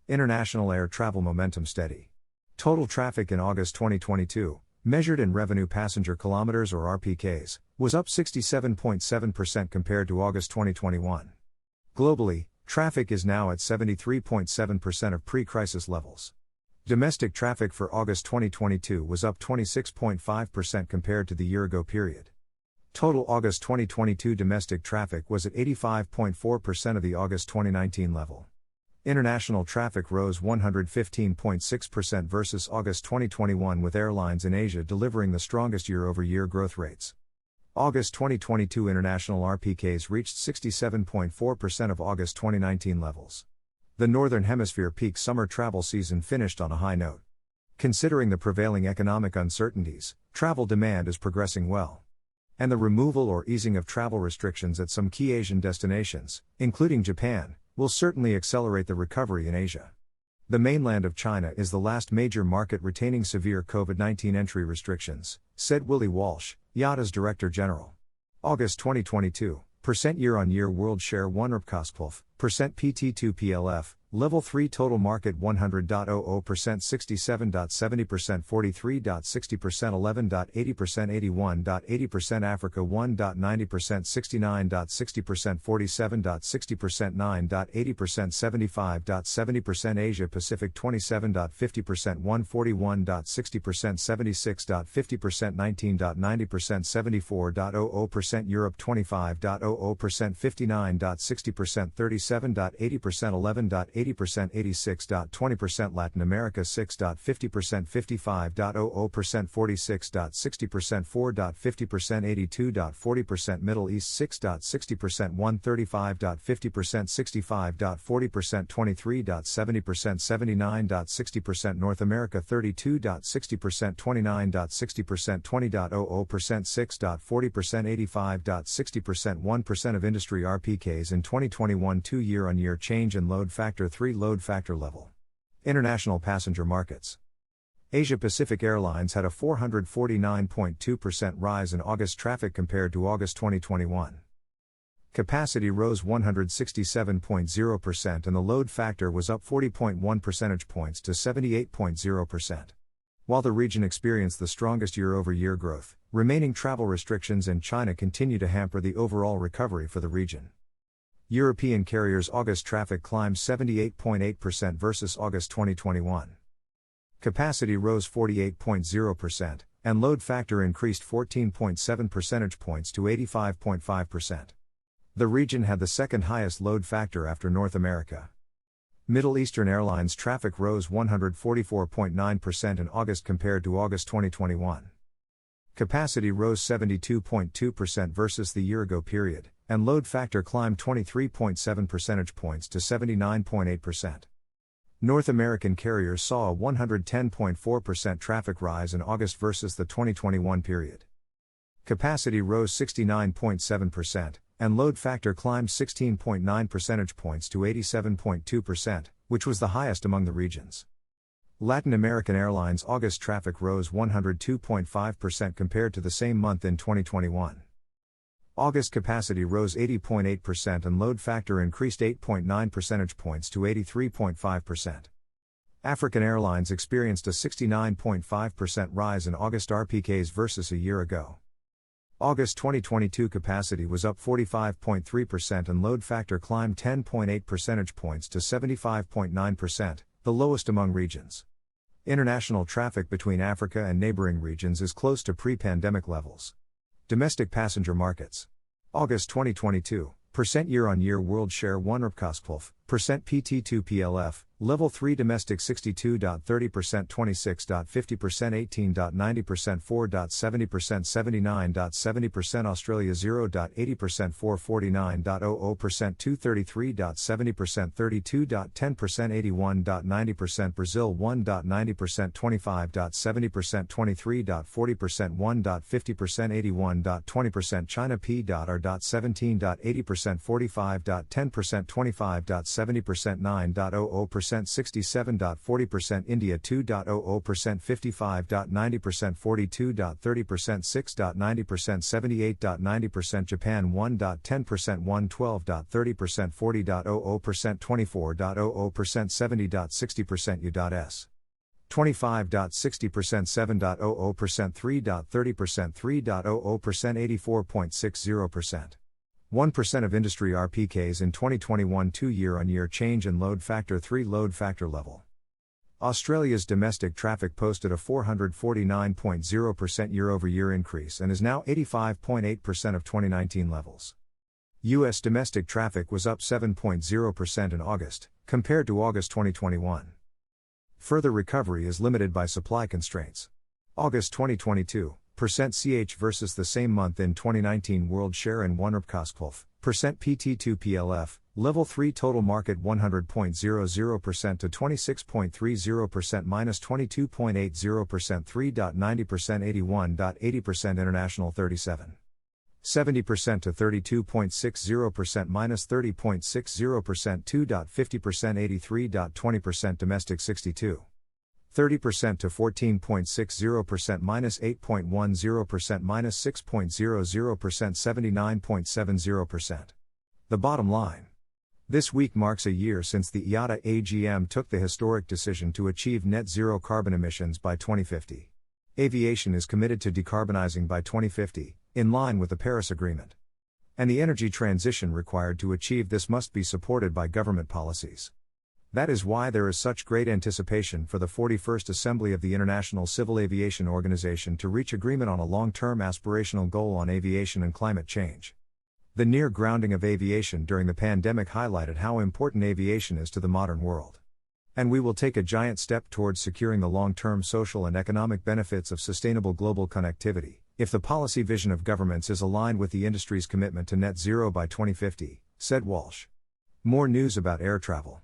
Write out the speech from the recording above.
International air travel momentum steady. Total traffic in August 2022, measured in revenue passenger kilometers or RPKs, was up 67.7% compared to August 2021. Globally, traffic is now at 73.7% of pre-crisis levels. Domestic traffic for August 2022 was up 26.5% compared to the year-ago period. Total August 2022 domestic traffic was at 85.4% of the August 2019 level. International traffic rose 115.6% versus August 2021, with airlines in Asia delivering the strongest year-over-year growth rates. August 2022 international RPKs reached 67.4% of August 2019 levels. The Northern Hemisphere peak summer travel season finished on a high note. Considering the prevailing economic uncertainties, travel demand is progressing well. And the removal or easing of travel restrictions at some key Asian destinations, including Japan, will certainly accelerate the recovery in Asia. The mainland of China is the last major market retaining severe COVID-19 entry restrictions, said Willie Walsh, IATA's Director General. August 2022, % year-on-year world share 1 RPKSPLF, % PT2 PLF, Level 3 total market 100.00%, 67.70%, 43.60%, 11.80%, 81.80%, Africa 1.90%, 69.60%, 47.60%, 9.80%, 75.70%, Asia Pacific 27.50%, 141.60%, 76.50%, 19.90%, 74.00%, Europe 25.00%, 59.60%, 37.80%, 11.80%, 86.20%, Latin America 6.50%, 55.00%, 46.60%, 4.50%, 82.40%, Middle East 6.60%, 135.50%, 65.40%, 23.70%, 79.60%, North America 32.60%, 29.60%, 20.00%, 6.40%, 85.60%, 1% of industry RPKs in 2021, 2 year-on-year change in load factor, 3 load factor level. International passenger markets. Asia Pacific Airlines had a 449.2% rise in August traffic compared to August 2021. Capacity rose 167.0% and the load factor was up 40.1 percentage points to 78.0%. While the region experienced the strongest year-over-year growth, remaining travel restrictions in China continue to hamper the overall recovery for the region. European carriers' August traffic climbed 78.8% versus August 2021. Capacity rose 48.0%, and load factor increased 14.7 percentage points to 85.5%. The region had the second highest load factor after North America. Middle Eastern Airlines traffic rose 144.9% in August compared to August 2021. Capacity rose 72.2% versus the year-ago period, and load factor climbed 23.7 percentage points to 79.8%. North American carriers saw a 110.4% traffic rise in August versus the 2021 period. Capacity rose 69.7%, and load factor climbed 16.9 percentage points to 87.2%, which was the highest among the regions. Latin American Airlines August traffic rose 102.5% compared to the same month in 2021. August capacity rose 80.8% and load factor increased 8.9 percentage points to 83.5%. African Airlines experienced a 69.5% rise in August RPKs versus a year ago. August 2022 capacity was up 45.3% and load factor climbed 10.8 percentage points to 75.9%, the lowest among regions. International traffic between Africa and neighboring regions is close to pre-pandemic levels. Domestic passenger markets. August 2022, % year-on-year world share 1 RPKSPLF, % PT2 PLF, Level 3 domestic 62.30%, 26.50%, 18.90%, 4.70%, 79.70%, Australia 0.80%, 449.00%, 233.70%, 32.10%, 81.90%, Brazil 1.90%, 25.70%, 23.40%, 1.50%, 81.20%, China P.R.17.80%, 45.10%, 25.70%, 70%, 9.00%, 67.40%, India 2.00%, 55.90%, 42.30%, 6.90%, 78.90%, Japan 1.10%, 112.30%, 40.00%, 24.00%, 70.60%, U.S. 25.60%, 7.00%, 3.30%, 3.00%, 84.60%. 1% of industry RPKs in 2021 2 year-on-year change in load factor 3 load factor level. Australia's domestic traffic posted a 449.0% year-over-year increase and is now 85.8% of 2019 levels. U.S. domestic traffic was up 7.0% in August, compared to August 2021. Further recovery is limited by supply constraints. August 2022, %CH versus the same month in 2019 world share in 1 RPKSPLF, %PT2 PLF, level 3 total market 100.00% to 26.30% minus 22.80% 3.90% 81.80% international 37. 70% to 32.60% minus 30.60% 2.50% 83.20% domestic 62. 30% to 14.60% minus 8.10% minus 6.00% 79.70%. The bottom line. This week marks a year since the IATA AGM took the historic decision to achieve net zero carbon emissions by 2050. Aviation is committed to decarbonizing by 2050, in line with the Paris Agreement. And the energy transition required to achieve this must be supported by government policies. That is why there is such great anticipation for the 41st Assembly of the International Civil Aviation Organization to reach agreement on a long-term aspirational goal on aviation and climate change. The near grounding of aviation during the pandemic highlighted how important aviation is to the modern world. And we will take a giant step towards securing the long-term social and economic benefits of sustainable global connectivity, if the policy vision of governments is aligned with the industry's commitment to net zero by 2050, said Walsh. More news about air travel.